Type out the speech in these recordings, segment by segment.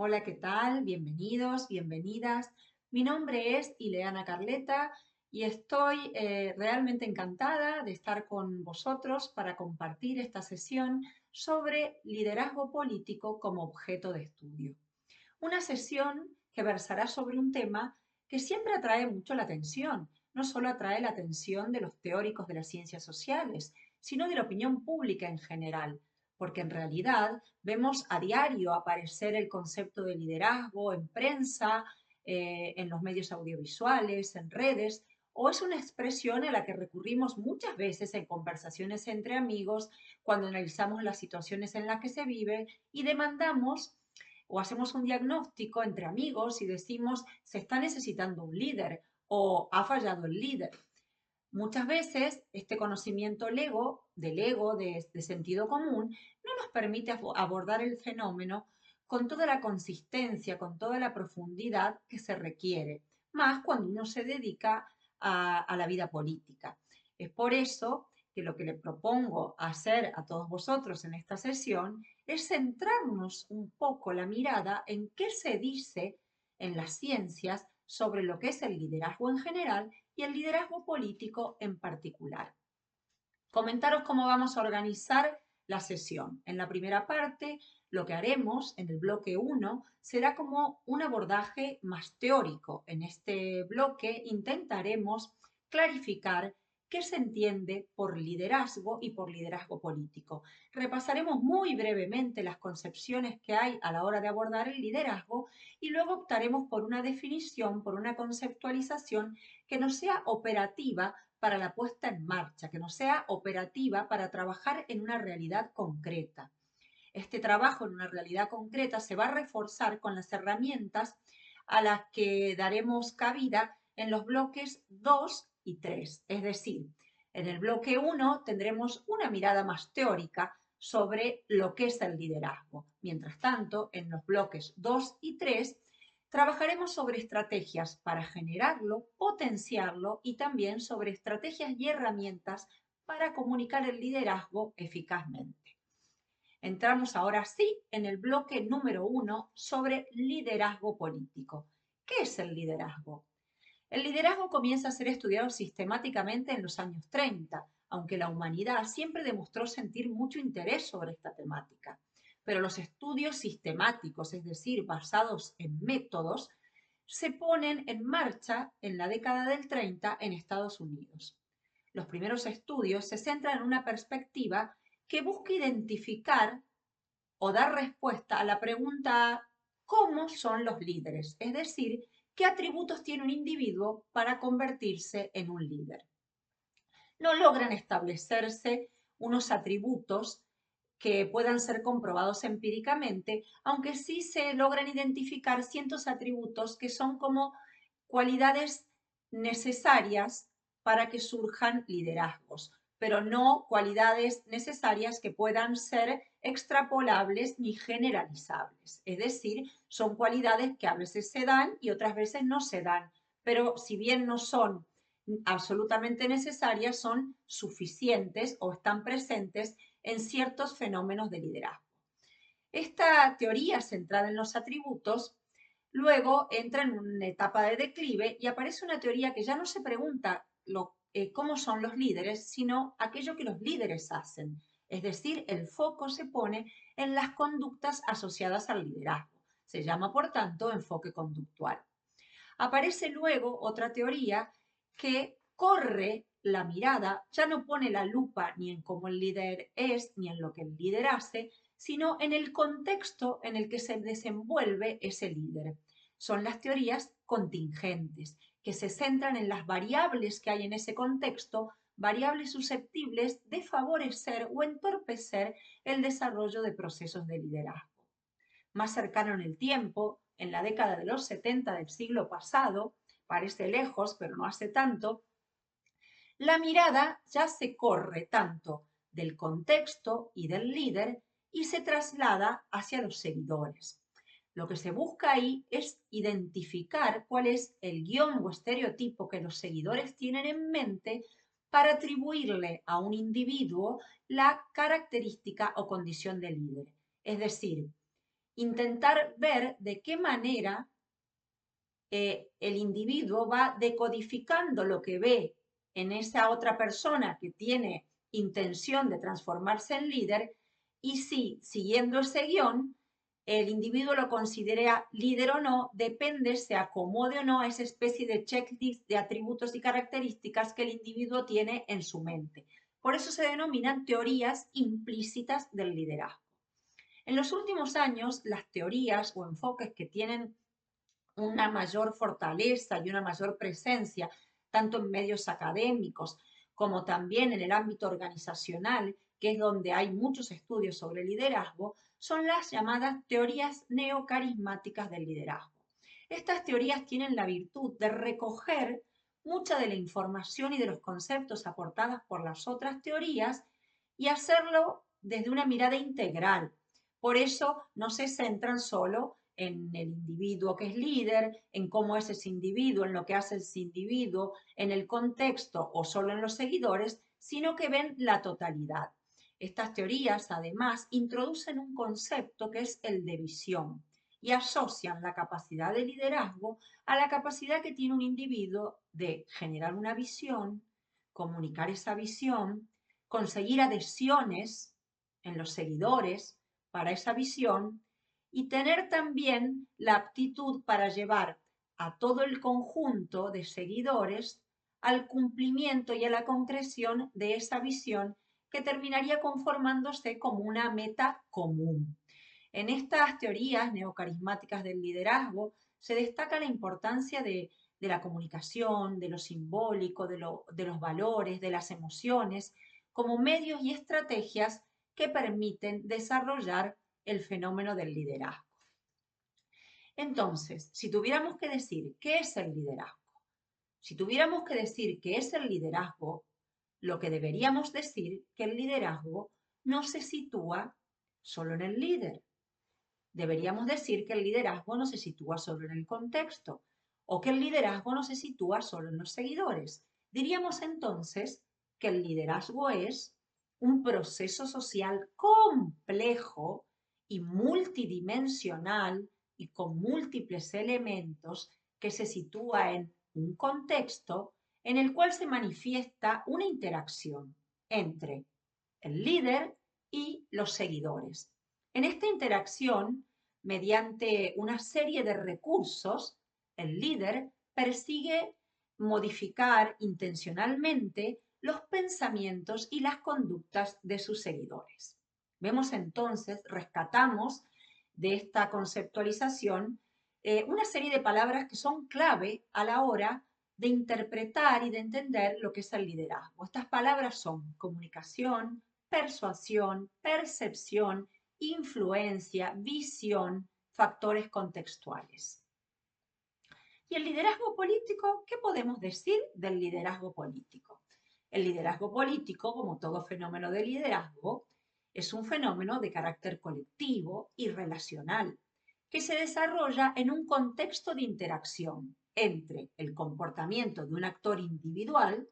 Hola, ¿qué tal? Bienvenidos, bienvenidas. Mi nombre es Ileana Carleta y estoy realmente encantada de estar con vosotros para compartir esta sesión sobre liderazgo político como objeto de estudio. Una sesión que versará sobre un tema que siempre atrae mucho la atención. No solo atrae la atención de los teóricos de las ciencias sociales, sino de la opinión pública en general, porque en realidad vemos a diario aparecer el concepto de liderazgo en prensa, en los medios audiovisuales, en redes, o es una expresión a la que recurrimos muchas veces en conversaciones entre amigos cuando analizamos las situaciones en las que se vive y demandamos o hacemos un diagnóstico entre amigos y decimos se está necesitando un líder o ha fallado el líder. Muchas veces este conocimiento del ego, de sentido común, no nos permite abordar el fenómeno con toda la consistencia, con toda la profundidad que se requiere, más cuando uno se dedica a la vida política. Es por eso que lo que le propongo hacer a todos vosotros en esta sesión es centrarnos un poco la mirada en qué se dice en las ciencias sobre lo que es el liderazgo en general y el liderazgo político en particular. Comentaros cómo vamos a organizar la sesión. En la primera parte, lo que haremos en el bloque 1 será como un abordaje más teórico. En este bloque intentaremos clarificar qué se entiende por liderazgo y por liderazgo político. Repasaremos muy brevemente las concepciones que hay a la hora de abordar el liderazgo y luego optaremos por una definición, por una conceptualización que nos sea operativa para la puesta en marcha, que no sea operativa para trabajar en una realidad concreta. Este trabajo en una realidad concreta se va a reforzar con las herramientas a las que daremos cabida en los bloques 2 y 3. Es decir, en el bloque 1 tendremos una mirada más teórica sobre lo que es el liderazgo. Mientras tanto, en los bloques 2 y 3 trabajaremos sobre estrategias para generarlo, potenciarlo y también sobre estrategias y herramientas para comunicar el liderazgo eficazmente. Entramos ahora sí en el bloque número 1 sobre liderazgo político. ¿Qué es el liderazgo? El liderazgo comienza a ser estudiado sistemáticamente en los años 30, aunque la humanidad siempre demostró sentir mucho interés sobre esta temática. Pero los estudios sistemáticos, es decir, basados en métodos, se ponen en marcha en la década del 30 en Estados Unidos. Los primeros estudios se centran en una perspectiva que busca identificar o dar respuesta a la pregunta ¿cómo son los líderes? Es decir, ¿qué atributos tiene un individuo para convertirse en un líder? No logran establecerse unos atributos que puedan ser comprobados empíricamente, aunque sí se logran identificar ciertos atributos que son como cualidades necesarias para que surjan liderazgos, pero no cualidades necesarias que puedan ser extrapolables ni generalizables. Es decir, son cualidades que a veces se dan y otras veces no se dan, pero si bien no son absolutamente necesarias, son suficientes o están presentes en ciertos fenómenos de liderazgo. Esta teoría centrada en los atributos luego entra en una etapa de declive y aparece una teoría que ya no se pregunta cómo son los líderes, sino aquello que los líderes hacen. Es decir, el foco se pone en las conductas asociadas al liderazgo. Se llama, por tanto, enfoque conductual. Aparece luego otra teoría que corre la mirada, ya no pone la lupa ni en cómo el líder es, ni en lo que el líder hace, sino en el contexto en el que se desenvuelve ese líder. Son las teorías contingentes, que se centran en las variables que hay en ese contexto, variables susceptibles de favorecer o entorpecer el desarrollo de procesos de liderazgo. Más cercano en el tiempo, en la década de los 70 del siglo pasado, parece lejos, pero no hace tanto, la mirada ya se corre tanto del contexto y del líder y se traslada hacia los seguidores. Lo que se busca ahí es identificar cuál es el guión o estereotipo que los seguidores tienen en mente para atribuirle a un individuo la característica o condición de líder. Es decir, intentar ver de qué manera el individuo va decodificando lo que ve en esa otra persona que tiene intención de transformarse en líder y si, siguiendo ese guión, el individuo lo considera líder o no, depende, se acomode o no a esa especie de checklist de atributos y características que el individuo tiene en su mente. Por eso se denominan teorías implícitas del liderazgo. En los últimos años, las teorías o enfoques que tienen una mayor fortaleza y una mayor presencia, tanto en medios académicos como también en el ámbito organizacional, que es donde hay muchos estudios sobre liderazgo, son las llamadas teorías neocarismáticas del liderazgo. Estas teorías tienen la virtud de recoger mucha de la información y de los conceptos aportadas por las otras teorías y hacerlo desde una mirada integral. Por eso no se centran solo en el individuo que es líder, en cómo es ese individuo, en lo que hace ese individuo, en el contexto o solo en los seguidores, sino que ven la totalidad. Estas teorías, además, introducen un concepto que es el de visión y asocian la capacidad de liderazgo a la capacidad que tiene un individuo de generar una visión, comunicar esa visión, conseguir adhesiones en los seguidores para esa visión y tener también la aptitud para llevar a todo el conjunto de seguidores al cumplimiento y a la concreción de esa visión que terminaría conformándose como una meta común. En estas teorías neocarismáticas del liderazgo se destaca la importancia de la comunicación, de lo simbólico, de los valores, de las emociones, como medios y estrategias que permiten desarrollar el fenómeno del liderazgo. Entonces, si tuviéramos que decir qué es el liderazgo, si tuviéramos que decir qué es el liderazgo, lo que deberíamos decir que el liderazgo no se sitúa solo en el líder. Deberíamos decir que el liderazgo no se sitúa solo en el contexto o que el liderazgo no se sitúa solo en los seguidores. Diríamos entonces que el liderazgo es un proceso social complejo y multidimensional y con múltiples elementos que se sitúa en un contexto en el cual se manifiesta una interacción entre el líder y los seguidores. En esta interacción, mediante una serie de recursos, el líder persigue modificar intencionalmente los pensamientos y las conductas de sus seguidores. Vemos entonces, rescatamos de esta conceptualización una serie de palabras que son clave a la hora de interpretar y de entender lo que es el liderazgo. Estas palabras son comunicación, persuasión, percepción, influencia, visión, factores contextuales. ¿Y el liderazgo político? ¿Qué podemos decir del liderazgo político? El liderazgo político, como todo fenómeno de liderazgo, es un fenómeno de carácter colectivo y relacional, que se desarrolla en un contexto de interacción entre el comportamiento de un actor individual,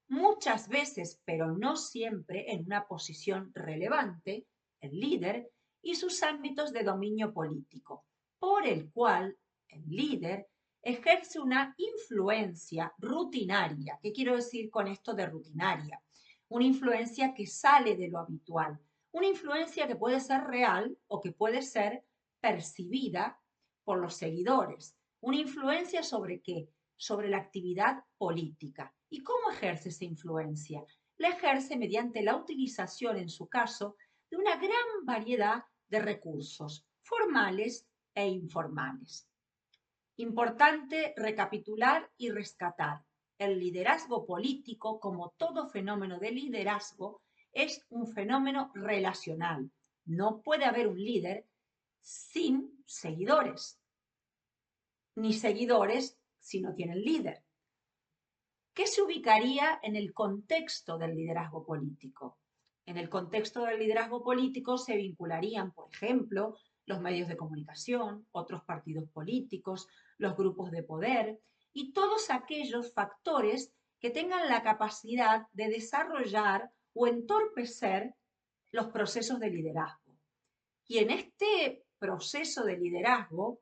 muchas veces, pero no siempre, en una posición relevante, el líder, y sus ámbitos de dominio político, por el cual el líder ejerce una influencia rutinaria. ¿Qué quiero decir con esto de rutinaria? Una influencia que sale de lo habitual, una influencia que puede ser real o que puede ser percibida por los seguidores. Una influencia sobre qué? Sobre la actividad política. ¿Y cómo ejerce esa influencia? La ejerce mediante la utilización, en su caso, de una gran variedad de recursos, formales e informales. Importante recapitular y rescatar. El liderazgo político, como todo fenómeno de liderazgo, es un fenómeno relacional. No puede haber un líder sin seguidores, ni seguidores si no tienen líder. ¿Qué se ubicaría en el contexto del liderazgo político? En el contexto del liderazgo político se vincularían, por ejemplo, los medios de comunicación, otros partidos políticos, los grupos de poder y todos aquellos factores que tengan la capacidad de desarrollar o entorpecer los procesos de liderazgo. Y en este proceso de liderazgo,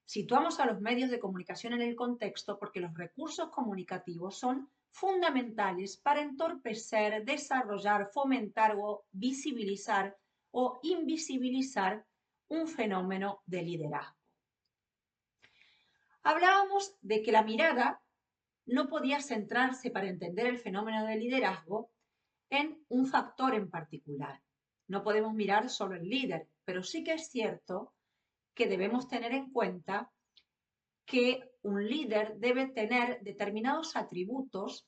situamos a los medios de comunicación en el contexto porque los recursos comunicativos son fundamentales para entorpecer, desarrollar, fomentar o visibilizar o invisibilizar un fenómeno de liderazgo. Hablábamos de que la mirada no podía centrarse para entender el fenómeno de liderazgo en un factor en particular. No podemos mirar solo el líder, pero sí que es cierto que debemos tener en cuenta que un líder debe tener determinados atributos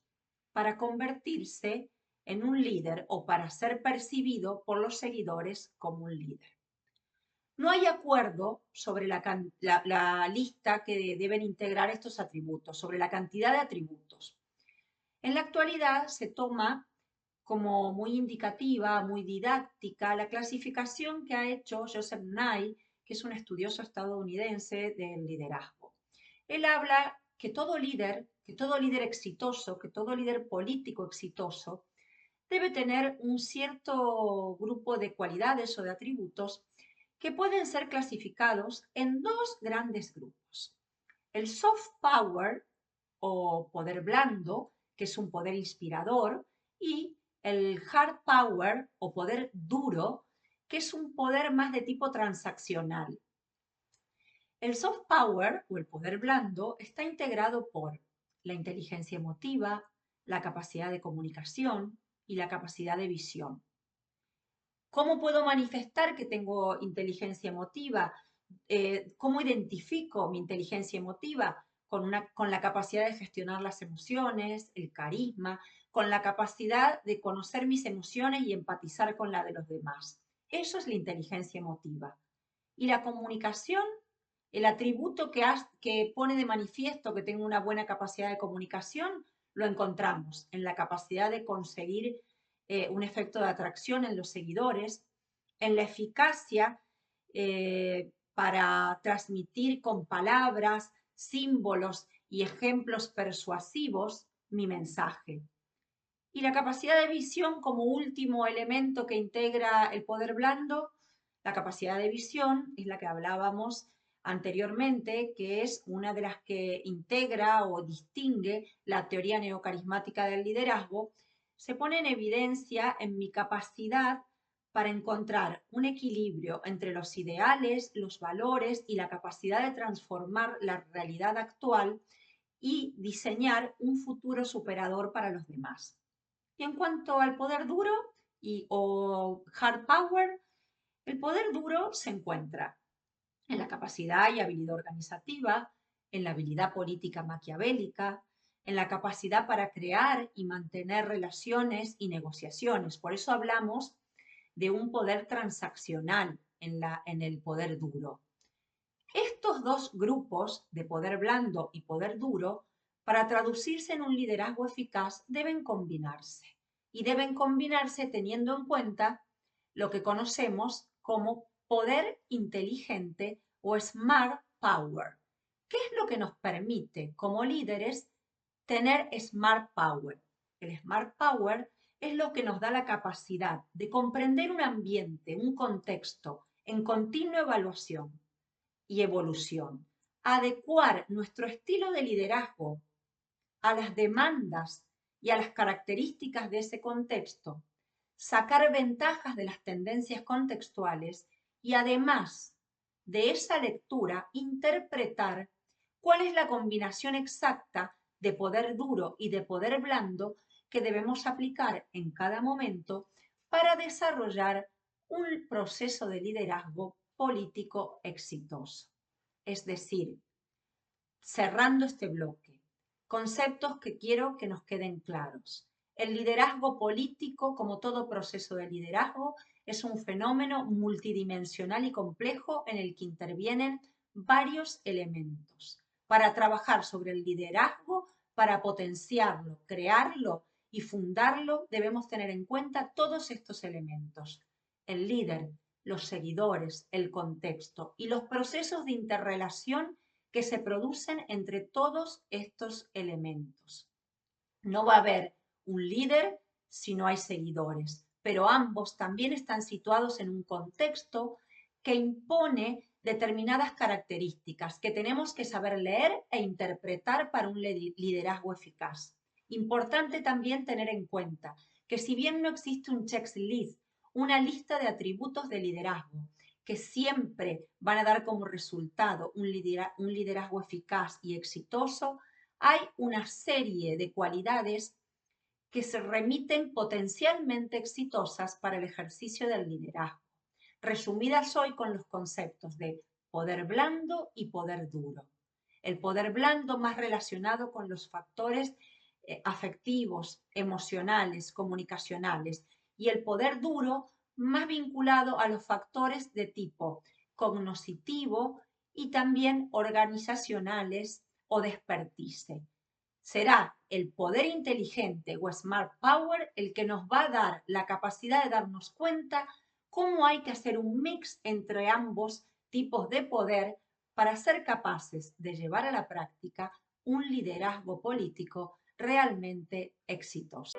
para convertirse en un líder o para ser percibido por los seguidores como un líder. No hay acuerdo sobre la lista que deben integrar estos atributos, sobre la cantidad de atributos. En la actualidad se toma como muy indicativa, muy didáctica, la clasificación que ha hecho Joseph Nye, que es un estudioso estadounidense del liderazgo. Él habla que todo líder exitoso, que todo líder político exitoso, debe tener un cierto grupo de cualidades o de atributos que pueden ser clasificados en dos grandes grupos. El soft power o poder blando, que es un poder inspirador, y el hard power o poder duro, que es un poder más de tipo transaccional. El soft power o el poder blando está integrado por la inteligencia emotiva, la capacidad de comunicación y la capacidad de visión. ¿Cómo puedo manifestar que tengo inteligencia emotiva? ¿Cómo identifico mi inteligencia emotiva? Con la capacidad de gestionar las emociones, el carisma, con la capacidad de conocer mis emociones y empatizar con la de los demás. Eso es la inteligencia emotiva. Y la comunicación, el atributo que pone de manifiesto que tengo una buena capacidad de comunicación, lo encontramos en la capacidad de conseguir un efecto de atracción en los seguidores, en la eficacia para transmitir con palabras, símbolos y ejemplos persuasivos mi mensaje. Y la capacidad de visión como último elemento que integra el poder blando, la capacidad de visión es la que hablábamos anteriormente, que es una de las que integra o distingue la teoría neocarismática del liderazgo, se pone en evidencia en mi capacidad para encontrar un equilibrio entre los ideales, los valores y la capacidad de transformar la realidad actual y diseñar un futuro superador para los demás. Y en cuanto al poder duro o hard power, el poder duro se encuentra en la capacidad y habilidad organizativa, en la habilidad política maquiavélica, en la capacidad para crear y mantener relaciones y negociaciones. Por eso hablamos de un poder transaccional en el poder duro. Estos dos grupos de poder blando y poder duro, para traducirse en un liderazgo eficaz, deben combinarse. Y deben combinarse teniendo en cuenta lo que conocemos como poder inteligente o smart power. ¿Qué es lo que nos permite como líderes tener smart power? El smart power es lo que nos da la capacidad de comprender un ambiente, un contexto en continua evaluación y evolución, adecuar nuestro estilo de liderazgo a las demandas y a las características de ese contexto, sacar ventajas de las tendencias contextuales y además de esa lectura interpretar cuál es la combinación exacta de poder duro y de poder blando que debemos aplicar en cada momento para desarrollar un proceso de liderazgo político exitoso. Es decir, cerrando este bloque, conceptos que quiero que nos queden claros. El liderazgo político, como todo proceso de liderazgo, es un fenómeno multidimensional y complejo en el que intervienen varios elementos. Para trabajar sobre el liderazgo, para potenciarlo, crearlo y fundarlo, debemos tener en cuenta todos estos elementos. El líder, los seguidores, el contexto y los procesos de interrelación que se producen entre todos estos elementos. No va a haber un líder si no hay seguidores, pero ambos también están situados en un contexto que impone determinadas características que tenemos que saber leer e interpretar para un liderazgo eficaz. Importante también tener en cuenta que si bien no existe un checklist, una lista de atributos de liderazgo, que siempre van a dar como resultado un liderazgo eficaz y exitoso, hay una serie de cualidades que se remiten potencialmente exitosas para el ejercicio del liderazgo, resumidas hoy con los conceptos de poder blando y poder duro. El poder blando más relacionado con los factores afectivos, emocionales, comunicacionales, y el poder duro más vinculado a los factores de tipo cognoscitivo y también organizacionales o de expertise. Será el poder inteligente o smart power el que nos va a dar la capacidad de darnos cuenta cómo hay que hacer un mix entre ambos tipos de poder para ser capaces de llevar a la práctica un liderazgo político realmente exitoso.